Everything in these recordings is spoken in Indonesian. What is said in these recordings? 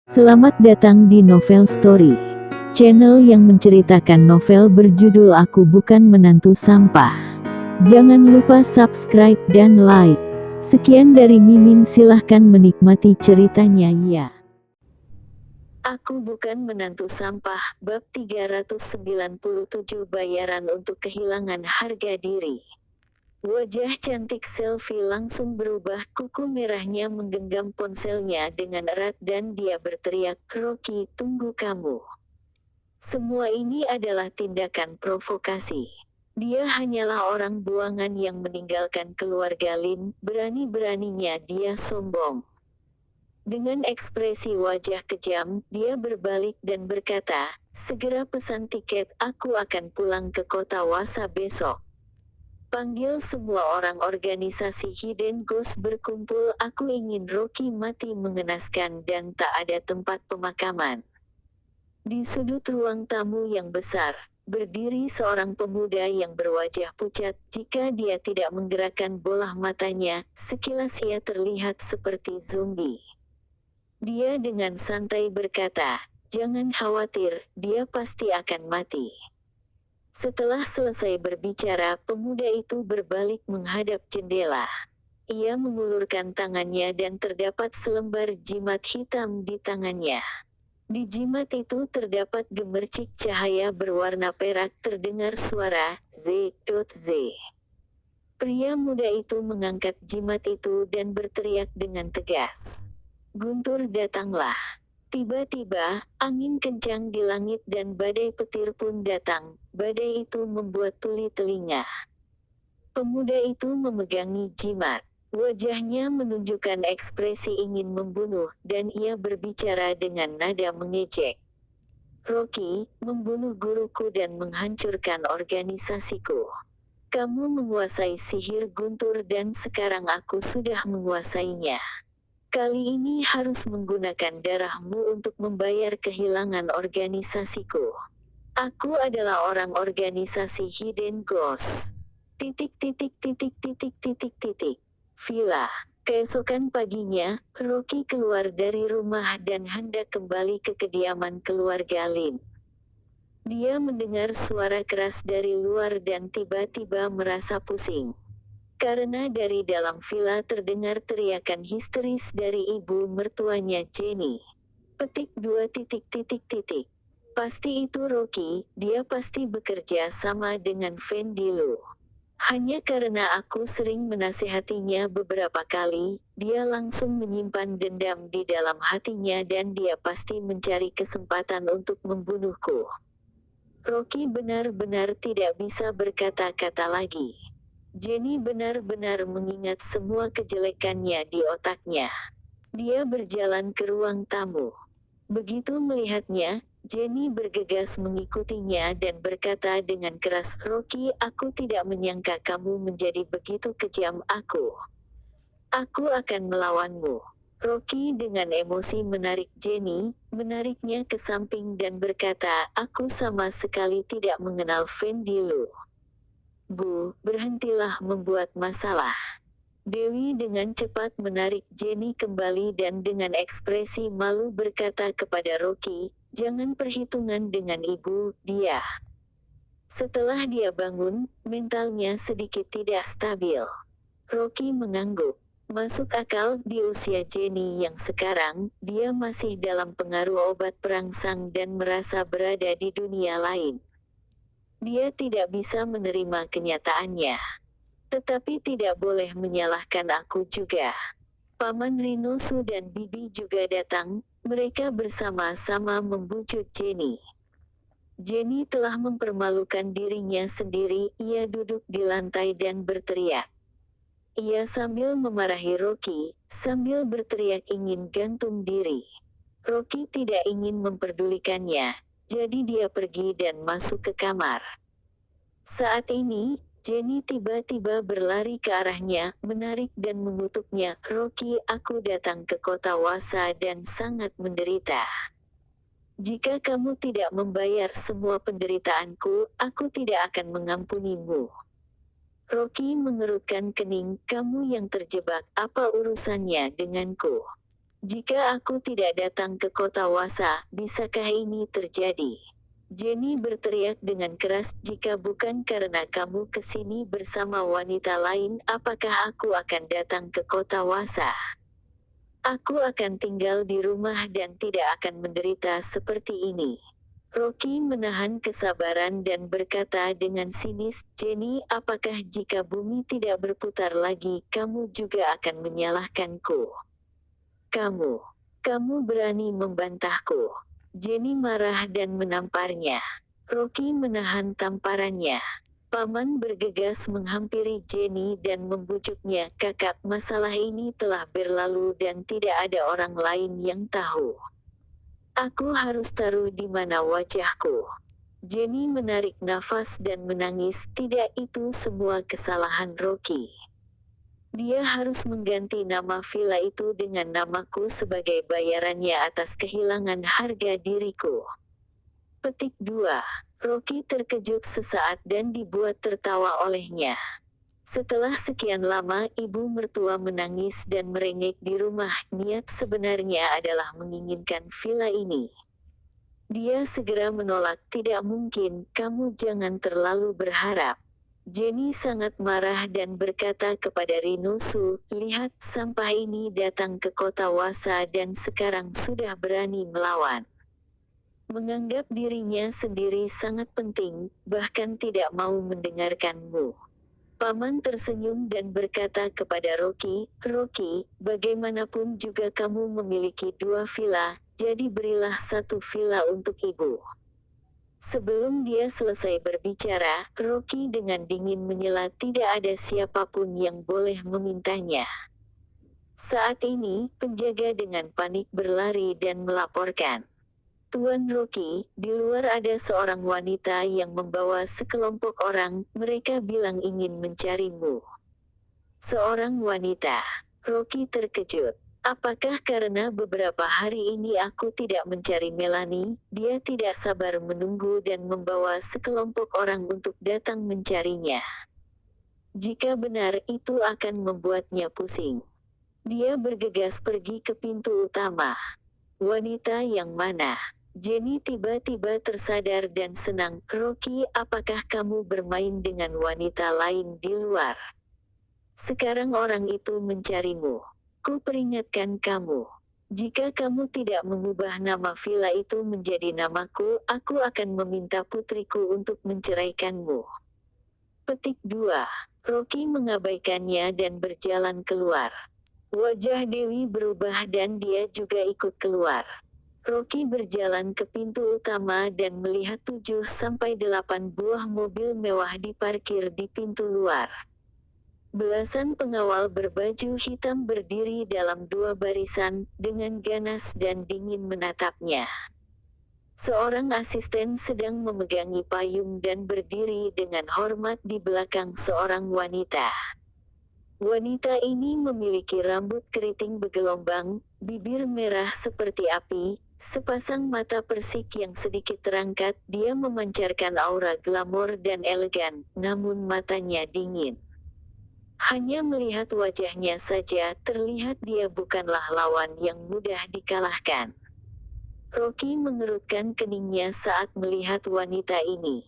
Selamat datang di Novel Story, channel yang menceritakan novel berjudul Aku Bukan Menantu Sampah. Jangan lupa subscribe dan like. Sekian dari Mimin, silahkan menikmati ceritanya ya. Aku Bukan Menantu Sampah, bab 397, bayaran untuk kehilangan harga diri. Wajah cantik Selfie langsung berubah, kuku merahnya menggenggam ponselnya dengan erat dan dia berteriak, "Rocky, tunggu kamu. Semua ini adalah tindakan provokasi. Dia hanyalah orang buangan yang meninggalkan keluarga Lin, berani-beraninya dia sombong." Dengan ekspresi wajah kejam, dia berbalik dan berkata, "Segera pesan tiket, aku akan pulang ke kota Wasa besok. Panggil semua orang organisasi Hidden Ghost berkumpul, aku ingin Rocky mati mengenaskan dan tak ada tempat pemakaman." Di sudut ruang tamu yang besar, berdiri seorang pemuda yang berwajah pucat. Jika dia tidak menggerakkan bola matanya, sekilas ia terlihat seperti zombie. Dia dengan santai berkata, "Jangan khawatir, dia pasti akan mati." Setelah selesai berbicara, pemuda itu berbalik menghadap jendela. Ia mengulurkan tangannya dan terdapat selembar jimat hitam di tangannya. Di jimat itu terdapat gemercik cahaya berwarna perak, terdengar suara Z.Z. Pria muda itu mengangkat jimat itu dan berteriak dengan tegas, "Guntur, datanglah." Tiba-tiba, angin kencang di langit dan badai petir pun datang. Badai itu membuat tuli telinga. Pemuda itu memegangi jimat. Wajahnya menunjukkan ekspresi ingin membunuh, dan ia berbicara dengan nada mengejek. "Rocky, membunuh guruku dan menghancurkan organisasiku. Kamu menguasai sihir Guntur dan sekarang aku sudah menguasainya. Kali ini harus menggunakan darahmu untuk membayar kehilangan organisasiku. Aku adalah orang organisasi Hidden Ghost. Villa. Keesokan paginya, Rocky keluar dari rumah dan hendak kembali ke kediaman keluarga Lin. Dia mendengar suara keras dari luar dan tiba-tiba merasa pusing. Karena dari dalam villa terdengar teriakan histeris dari ibu mertuanya Jenny. Pasti itu Rocky, dia pasti bekerja sama dengan Fendi Lu. Hanya karena aku sering menasehatinya beberapa kali, dia langsung menyimpan dendam di dalam hatinya dan dia pasti mencari kesempatan untuk membunuhku." Rocky benar-benar tidak bisa berkata-kata lagi. Jenny benar-benar mengingat semua kejelekannya di otaknya. Dia berjalan ke ruang tamu. Begitu melihatnya, Jenny bergegas mengikutinya dan berkata dengan keras, "Rocky, aku tidak menyangka kamu menjadi begitu kejam. Aku akan melawanmu." Rocky dengan emosi menarik Jenny, menariknya ke samping dan berkata, "Aku sama sekali tidak mengenal Fendi Lu. Bu, berhentilah membuat masalah." Dewi dengan cepat menarik Jenny kembali dan dengan ekspresi malu berkata kepada Rocky, "Jangan perhitungan dengan ibu, dia." Setelah dia bangun, mentalnya sedikit tidak stabil. Rocky mengangguk. Masuk akal, di usia Jenny yang sekarang, dia masih dalam pengaruh obat perangsang dan merasa berada di dunia lain. Dia tidak bisa menerima kenyataannya. Tetapi tidak boleh menyalahkan aku juga. Paman Rinosu dan Bibi juga datang, mereka bersama-sama membujuk Jenny. Jenny telah mempermalukan dirinya sendiri, ia duduk di lantai dan berteriak. Ia sambil memarahi Rocky, sambil berteriak ingin gantung diri. Rocky tidak ingin memperdulikannya, jadi dia pergi dan masuk ke kamar. Saat ini, Jenny tiba-tiba berlari ke arahnya, menarik dan mengutuknya, "Rocky, aku datang ke kota Wasa dan sangat menderita. Jika kamu tidak membayar semua penderitaanku, aku tidak akan mengampunimu." Rocky mengerutkan kening, "Kamu yang terjebak, apa urusannya denganku?" Jika aku tidak datang ke kota Wasa, bisakah ini terjadi? Jenny berteriak dengan keras, jika bukan karena kamu kesini bersama wanita lain, apakah aku akan datang ke kota Wasa? Aku akan tinggal di rumah dan tidak akan menderita seperti ini. Rocky menahan kesabaran dan berkata dengan sinis, Jenny, apakah jika bumi tidak berputar lagi, kamu juga akan menyalahkanku? Kamu berani membantahku. Jenny marah dan menamparnya. Rocky menahan tamparannya. Paman bergegas menghampiri Jenny dan membujuknya, kakak, masalah ini telah berlalu dan tidak ada orang lain yang tahu. Aku harus taruh di mana wajahku. Jenny menarik nafas dan menangis, tidak, itu semua kesalahan Rocky. Dia harus mengganti nama villa itu dengan namaku sebagai bayarannya atas kehilangan harga diriku. Petik 2. Rocky terkejut sesaat dan dibuat tertawa olehnya. Setelah sekian lama ibu mertua menangis dan merengek di rumah, niat sebenarnya adalah menginginkan villa ini. Dia segera menolak, tidak mungkin, kamu jangan terlalu berharap. Jenny sangat marah dan berkata kepada Rinosu, lihat, sampah ini datang ke kota Wasa dan sekarang sudah berani melawan. Menganggap dirinya sendiri sangat penting, bahkan tidak mau mendengarkanmu. Paman tersenyum dan berkata kepada Rocky, Rocky, bagaimanapun juga kamu memiliki 2 villa, jadi berilah 1 villa untuk ibu. Sebelum dia selesai berbicara, Rocky dengan dingin menyela, tidak ada siapapun yang boleh memintanya. Saat ini, penjaga dengan panik berlari dan melaporkan. Tuan Rocky, di luar ada seorang wanita yang membawa sekelompok orang, mereka bilang ingin mencarimu. Seorang wanita. Rocky terkejut. Apakah karena beberapa hari ini aku tidak mencari Melanie? Dia tidak sabar menunggu dan membawa sekelompok orang untuk datang mencarinya. Jika benar, itu akan membuatnya pusing. Dia bergegas pergi ke pintu utama. Wanita yang mana? Jenny tiba-tiba tersadar dan senang. Rocky, apakah kamu bermain dengan wanita lain di luar? Sekarang orang itu mencarimu. Ku peringatkan kamu. Jika kamu tidak mengubah nama villa itu menjadi namaku, aku akan meminta putriku untuk menceraikanmu. Petik 2. Rocky mengabaikannya dan berjalan keluar. Wajah Dewi berubah dan dia juga ikut keluar. Rocky berjalan ke pintu utama dan melihat 7-8 buah mobil mewah diparkir di pintu luar. Belasan pengawal berbaju hitam berdiri dalam 2 barisan, dengan ganas dan dingin menatapnya. Seorang asisten sedang memegangi payung dan berdiri dengan hormat di belakang seorang wanita. Wanita ini memiliki rambut keriting bergelombang, bibir merah seperti api, sepasang mata persik yang sedikit terangkat, dia memancarkan aura glamor dan elegan, namun matanya dingin. Hanya melihat wajahnya saja, terlihat dia bukanlah lawan yang mudah dikalahkan. Rocky mengerutkan keningnya saat melihat wanita ini.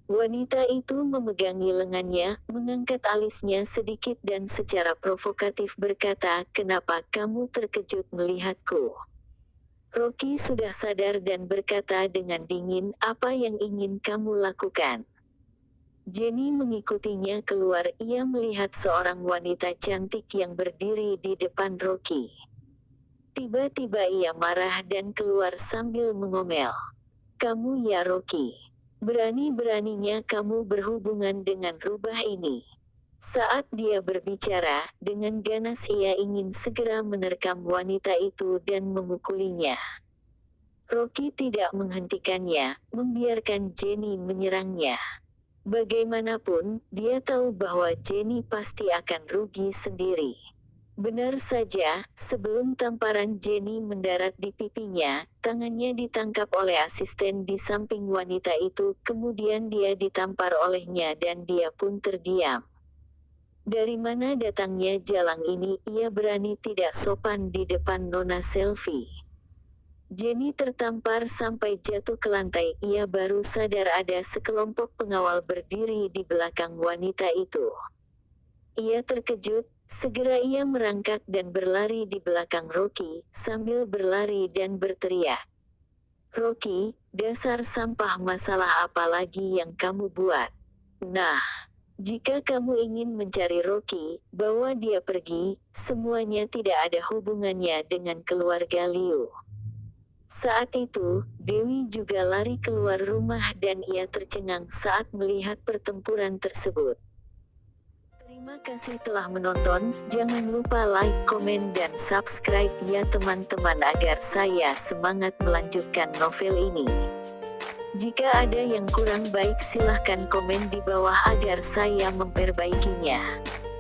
Wanita itu memegangi lengannya, mengangkat alisnya sedikit dan secara provokatif berkata, kenapa kamu terkejut melihatku? Rocky sudah sadar dan berkata dengan dingin, apa yang ingin kamu lakukan? Jenny mengikutinya keluar, ia melihat seorang wanita cantik yang berdiri di depan Rocky. Tiba-tiba ia marah dan keluar sambil mengomel. Kamu ya Rocky. Berani-beraninya kamu berhubungan dengan rubah ini. Saat dia berbicara, dengan ganas ia ingin segera menerkam wanita itu dan memukulinya. Rocky tidak menghentikannya, membiarkan Jenny menyerangnya. Bagaimanapun, dia tahu bahwa Jenny pasti akan rugi sendiri. Benar saja, sebelum tamparan Jenny mendarat di pipinya, tangannya ditangkap oleh asisten di samping wanita itu, kemudian dia ditampar olehnya dan dia pun terdiam. Dari mana datangnya jalang ini? Ia berani tidak sopan di depan Nona Selfie. Jenny tertampar sampai jatuh ke lantai. Ia baru sadar ada sekelompok pengawal berdiri di belakang wanita itu. Ia terkejut, segera ia merangkak dan berlari di belakang Rocky, sambil berlari dan berteriak. Rocky, dasar sampah, masalah apa lagi yang kamu buat? Nah, jika kamu ingin mencari Rocky, bawa dia pergi, semuanya tidak ada hubungannya dengan keluarga Liu. Saat itu, Dewi juga lari keluar rumah dan ia tercengang saat melihat pertempuran tersebut. Terima kasih telah menonton, jangan lupa like, komen dan subscribe ya teman-teman agar saya semangat melanjutkan novel ini. Jika ada yang kurang baik silahkan komen di bawah agar saya memperbaikinya.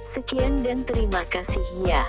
Sekian dan terima kasih ya.